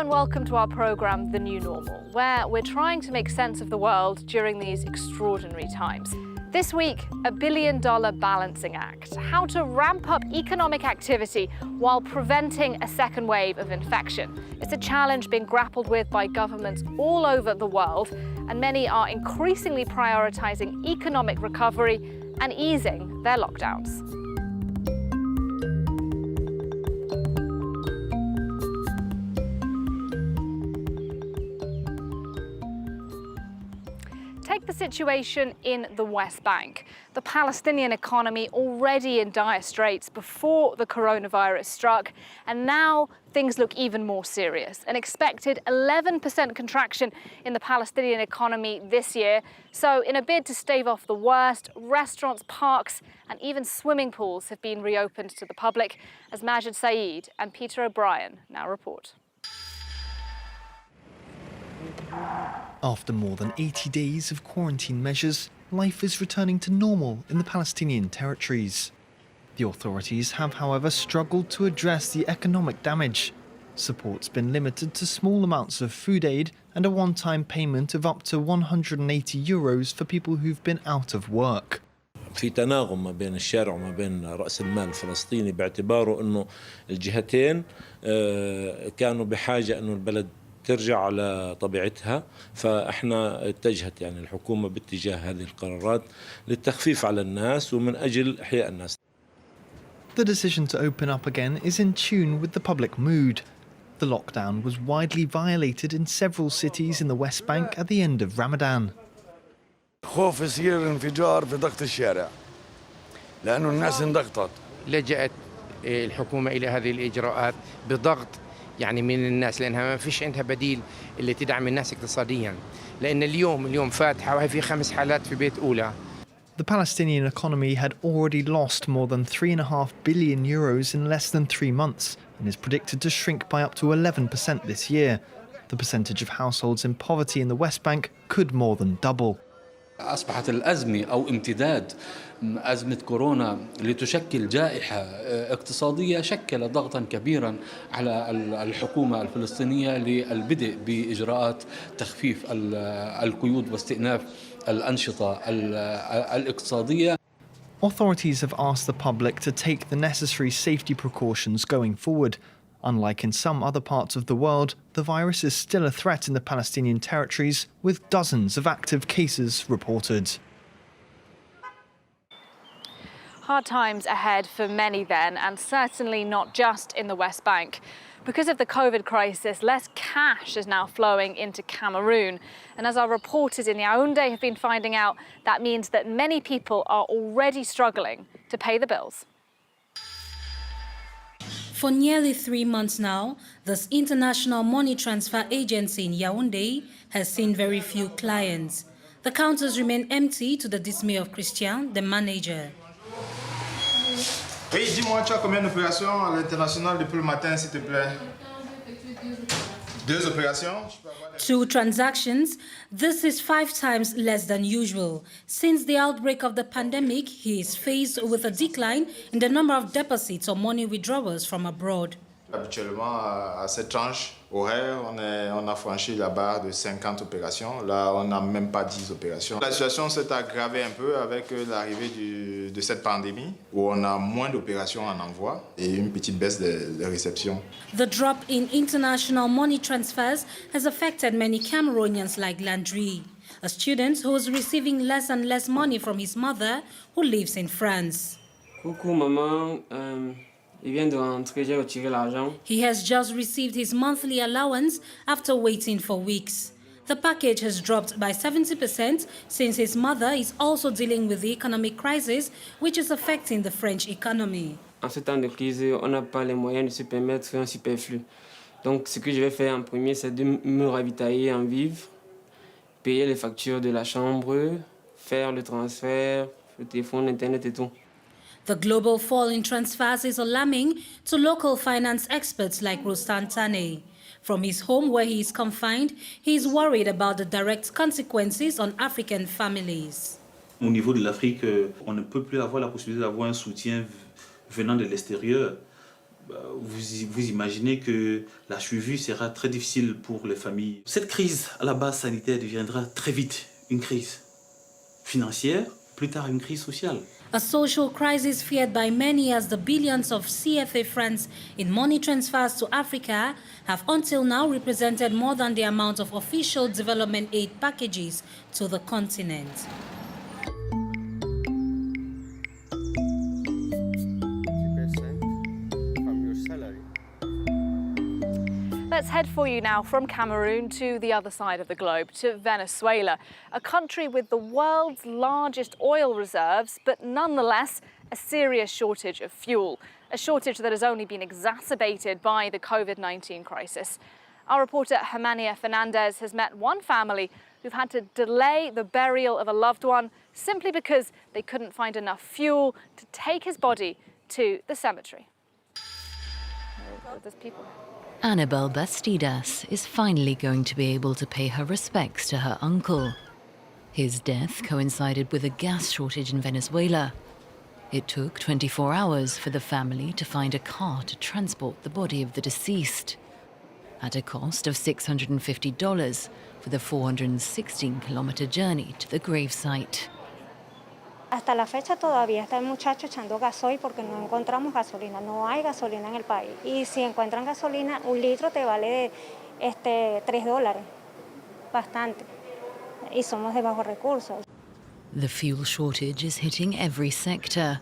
and welcome to our programme, The New Normal, where we're trying to make sense of the world during these extraordinary times. This week, a $1 billion balancing act, how to ramp up economic activity while preventing a second wave of infection. It's a challenge being grappled with by governments all over the world, and many are increasingly prioritising economic recovery and easing their lockdowns. Take the situation in the West Bank. The Palestinian economy already in dire straits before the coronavirus struck, and now things look even more serious. An expected 11% contraction in the Palestinian economy this year. So in a bid to stave off the worst, restaurants, parks, and even swimming pools have been reopened to the public, as Majid Saeed and Peter O'Brien now report. After more than 80 days of quarantine measures, life is returning to normal in the Palestinian territories. The authorities have, however, struggled to address the economic damage. Support's been limited to small amounts of food aid and a one-time payment of up to €180 for people who've been out of work. في تناغم ما بين الشارع وما بين رأس المال الفلسطيني باعتباره أنه الجهتين كانوا بحاجة أنه البلد ترجع على طبيعتها، فاحنا اتجهت يعني الحكومة باتجاه هذه القرارات للتخفيف على الناس ومن أجل إحياء الناس. The decision to open up again is in tune with the public mood. The lockdown was widely violated in several cities in the West Bank at the end of Ramadan. خوف يصير انفجار في ضغط الشارع لأنه الناس انضغطت. لجأت الحكومة إلى هذه الإجراءات بضغط يعني من الناس، لأنها ما فيش عندها بديل اللي تدعم الناس اقتصاديا، لأن اليوم فاتحة وهي في 5 حالات في بيت أولى. The Palestinian economy had already lost more than €3.5 billion in less than 3 months and is predicted to shrink by up to 11% this year. The percentage of households in poverty in the West Bank could more than double. أصبحت الأزمة أو امتداد أزمة كورونا لتشكل جائحة اقتصادية شكل ضغطا كبيرا على الحكومة الفلسطينية للبدء بإجراءات تخفيف القيود واستئناف الأنشطة الاقتصادية. Authorities have asked the public to take the necessary safety precautions going forward. Unlike in some other parts of the world, the virus is still a threat in the Palestinian territories, with dozens of active cases reported. Hard times ahead for many then, and certainly not just in the West Bank. Because of the COVID crisis, less cash is now flowing into Cameroon. And as our reporters in Yaoundé have been finding out, that means that many people are already struggling to pay the bills. For nearly 3 months now, this international money transfer agency in Yaoundé has seen very few clients. The counters remain empty to the dismay of Christian, the manager. Oui, dis-moi, tu as combien d'opérations à l'international depuis le matin, s'il te plaît? 2 opérations? 2 transactions. This is 5 times less than usual. Since the outbreak of the pandemic, he is faced with a decline in the number of deposits or money withdrawals from abroad. Habituellement, à cette tranche horaire, on a franchi la barre de 50 opérations. Là, on n'a même pas 10 opérations. La situation s'est aggravée un peu avec l'arrivée de cette pandémie, où on a moins d'opérations en envoi et une petite baisse de réception. The drop in international money transfers has affected many Cameroonians like Landry, a student who is receiving less and less money from his mother, who lives in France. Coucou maman, il vient de rentrer, j'ai retiré l'argent. He has just received his monthly allowance after waiting for weeks. The package has dropped by 70% since his mother is also dealing with the economic crisis, which is affecting the French economy. En ce temps de crise, on n'a pas les moyens de se permettre un superflu. Donc ce que je vais faire en premier, c'est de me ravitailler en vivres, payer les factures de la chambre, faire le transfert, le téléphone, internet et tout. The global fall in transfers is alarming to local finance experts like Rostan Tane. From his home where he is confined, he is worried about the direct consequences on African families. Au niveau de l'Afrique, on ne peut plus avoir la possibilité d'avoir un soutien venant de l'extérieur. Vous imaginez que la survie sera très difficile pour les familles. Cette crise à la base sanitaire deviendra très vite une crise financière, plus tard une crise sociale. A social crisis feared by many as the billions of CFA francs in money transfers to Africa have until now represented more than the amount of official development aid packages to the continent. Let's head for you now from Cameroon to the other side of the globe, to Venezuela, a country with the world's largest oil reserves, but nonetheless a serious shortage of fuel, a shortage that has only been exacerbated by the COVID-19 crisis. Our reporter Hermania Fernandez has met one family who've had to delay the burial of a loved one simply because they couldn't find enough fuel to take his body to the cemetery. There's people. ANABEL Bastidas is finally going to be able to pay her respects to her uncle. His death coincided with a gas shortage in Venezuela. It took 24 hours for the family to find a car to transport the body of the deceased, at a cost of $650 for the 416-kilometer journey to the gravesite. Hasta la fecha todavía está el muchacho echando gasoil porque no encontramos gasolina, no hay gasolina en el país. Y si encuentran gasolina, un litro te vale $3, bastante. Y somos de bajos recursos. The fuel shortage is hitting every sector.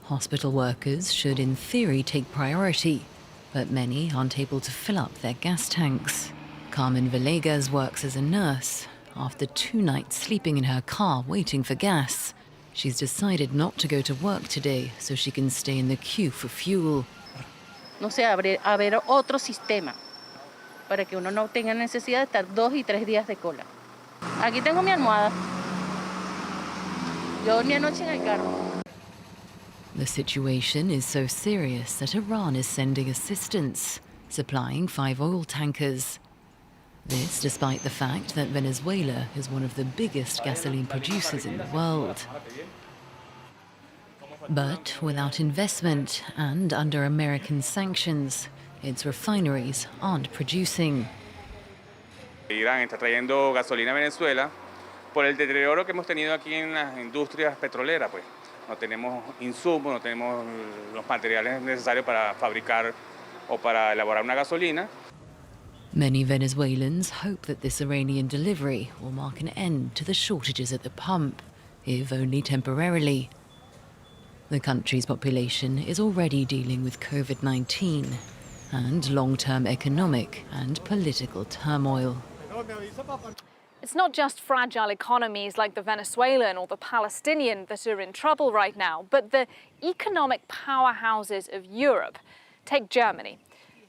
Hospital workers should in theory take priority, but many aren't able to fill up their gas tanks. CARMEN VILLEGAS works as a nurse. After 2 nights sleeping in her car waiting for gas, she's decided not to go to work today so she can stay in the queue for fuel. No sé, haber otro sistema para que uno no tenga necesidad de estar 2 y 3 días de cola. Aquí tengo mi almohada. Yo dormí anoche en el carro. The situation is so serious that Iran is sending assistance, supplying 5 oil tankers. This despite the fact that Venezuela is one of the biggest gasoline producers in the world. But without investment and under American sanctions, its refineries aren't producing. Irán está trayendo gasolina a Venezuela por el deterioro que hemos tenido aquí en las industrias petroleras, pues. No tenemos insumos, no tenemos los materiales necesarios para fabricar o para elaborar una gasolina. Many Venezuelans hope that this Iranian delivery will mark an end to the shortages at the pump, if only temporarily. The country's population is already dealing with COVID-19 and long-term economic and political turmoil. It's not just fragile economies like the Venezuelan or the Palestinian that are in trouble right now, but the economic powerhouses of Europe. Take Germany.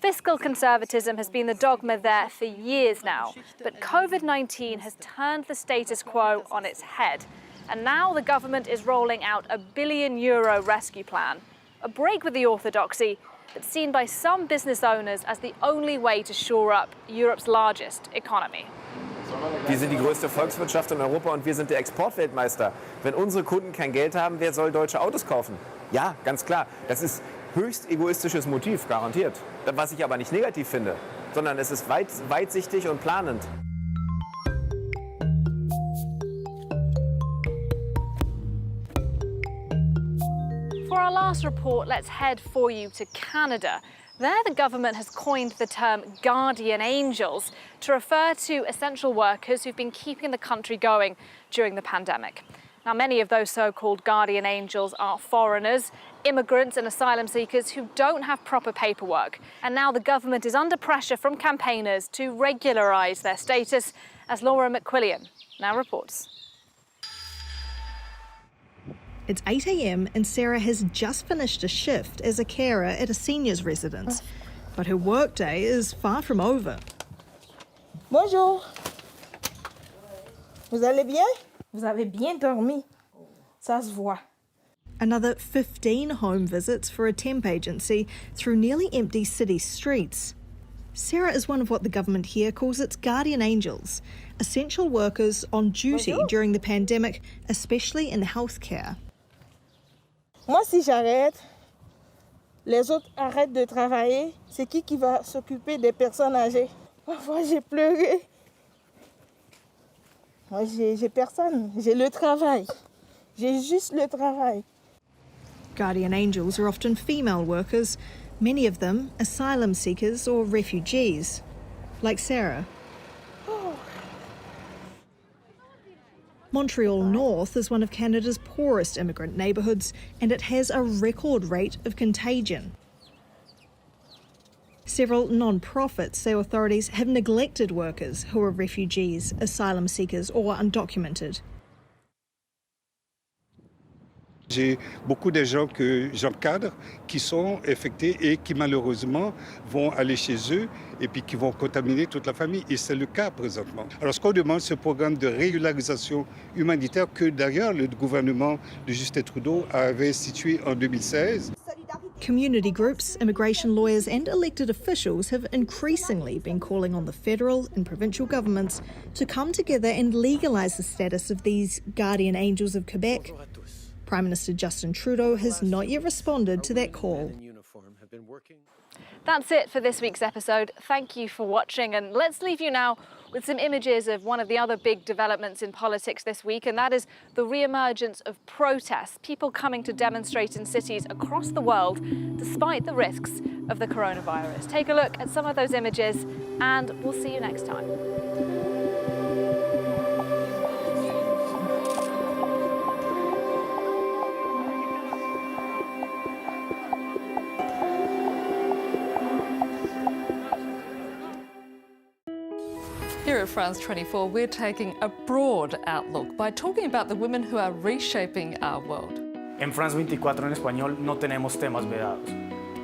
Fiscal conservatism has been the dogma there for years now, but COVID-19 has turned the status quo on its head. And now the government is rolling out a €1 billion rescue plan, a break with the orthodoxy that's seen by some business owners as the only way to shore up Europe's largest economy. Wir sind die größte Volkswirtschaft in Europa und wir sind der Exportweltmeister. Wenn unsere Kunden kein Geld haben, wer soll deutsche Autos kaufen? Ja, ganz klar. Das ist höchst egoistisches Motiv, garantiert. Was ich aber nicht negativ finde, sondern es ist weitsichtig und planend. For our last report, let's head for you to Canada. There, the government has coined the term guardian angels to refer to essential workers who've been keeping the country going during the pandemic. Now, many of those so-called guardian angels are foreigners, immigrants and asylum seekers who don't have proper paperwork. And now the government is under pressure from campaigners to regularise their status, as Laura McQuillian now reports. It's 8 a.m. and Sarah has just finished a shift as a carer at a seniors residence. But her workday is far from over. Bonjour. Vous allez bien? Vous avez bien dormi. Ça se voit. Another 15 home visits for a temp agency through nearly empty city streets. Sarah is one of what the government here calls its guardian angels, essential workers on duty during the pandemic, especially in healthcare. Moi, si j'arrête, Les autres arrêtent de travailler. C'est qui va s'occuper des personnes âgées? Parfois, j'ai pleuré. Moi, j'ai personne. J'ai le travail. J'ai juste le travail. Guardian angels are often female workers, many of them asylum seekers or refugees, like Sarah. Montreal North is one of Canada's poorest immigrant neighbourhoods, and it has a record rate of contagion. Several non-profits say authorities have neglected workers who are refugees, asylum seekers or undocumented. J'ai beaucoup de gens que j'encadre qui sont infectés et qui malheureusement vont aller chez eux et puis qui vont contaminer toute la famille. Et c'est le cas présentement. Alors ce qu'on demande, c'est un programme de régularisation humanitaire que d'ailleurs le gouvernement de Justin Trudeau avait institué en 2016. Community groups, immigration lawyers and elected officials have increasingly been calling on the federal and provincial governments to come together and legalise the status of these guardian angels of Quebec. Prime Minister Justin Trudeau has not yet responded to that call. That's it for this week's episode. Thank you for watching, and let's leave you now with some images of one of the other big developments in politics this week, and that is the re-emergence of protests, people coming to demonstrate in cities across the world despite the risks of the coronavirus. Take a look at some of those images, and we'll see you next time. Here at France 24, we're taking a broad outlook by talking about the women who are reshaping our world. En France 24 en español no tenemos temas vedados.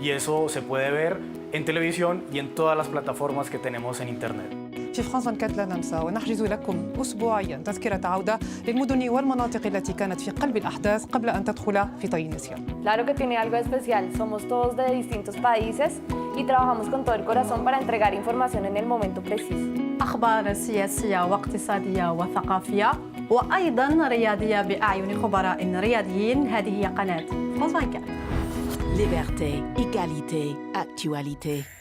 Y eso se puede ver en televisión y en todas las plataformas que tenemos en Internet. في فرنسا 24 لا ننسى ونحجز لكم أسبوعيا تذكرة عودة للمدن والمناطق التي كانت في قلب الأحداث قبل أن تدخل في طي النسيان. Claro que tiene algo especial, somos todos de distintos países y trabajamos con todo el corazón para entregar información en el momento preciso. أخبار سياسية واقتصادية وثقافية وأيضا رياضية بأعين خبراء رياضيين. هذه هي قناة فرانس 24. Liberté, égalité, actualité.